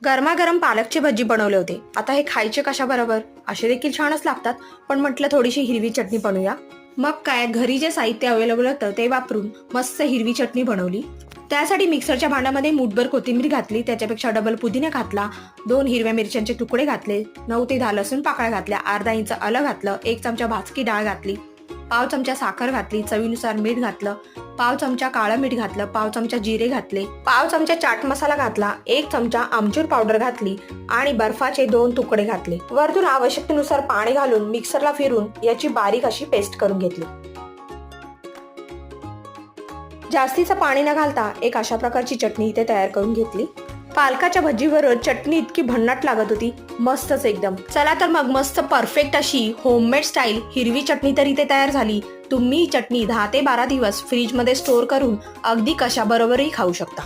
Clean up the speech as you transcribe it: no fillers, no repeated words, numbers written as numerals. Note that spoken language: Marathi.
गरमागरम पालकची भजी बनवले होते. आता हे खायचे कशा बरोबर? असे देखील छानच लागतात, पण म्हटलं थोडीशी हिरवी चटणी बनवूया. मग काय, घरी जे साहित्य अवेलेबल होतं ते वापरून मस्त हिरवी चटणी बनवली. त्यासाठी मिक्सरच्या भांड्यामध्ये मूठभर कोथिंबीर घातली, त्याच्यापेक्षा डबल पुदिना घातला, 2 हिरव्या मिरच्यांचे तुकडे घातले, 9 ते 10 लसूण पाकळ्या घातल्या, अर्धा इंच आलं घातलं, 1 चमचा भाजकी डाळ घातली, पाव चमचा साखर घातली, चवीनुसार मीठ घातलं, पाव चमचा काळं मीठ घातलं, पाव चमचा जिरे घातले, पाव चमचा चाट मसाला घातला, 1 चमचा आमचूर पावडर घातली आणि बर्फाचे 2 तुकडे घातले. वरतून आवश्यकतेनुसार पाणी घालून मिक्सरला फिरून याची बारीक अशी पेस्ट करून घेतली. जास्तीचं पाणी न घालता एक अशा प्रकारची चटणी इथे तयार करून घेतली. पालकाच्या भजीबरोबर चटणी इतकी भन्नाट लागत होती, मस्तच एकदम. चला तर मग मस्त परफेक्ट अशी होममेड स्टाईल हिरवी चटणी तर इथे तयार झाली. तुम्ही ही चटणी 10 ते 12 दिवस फ्रीजमध्ये स्टोअर करून अगदी कशाबरोबरही खाऊ शकता.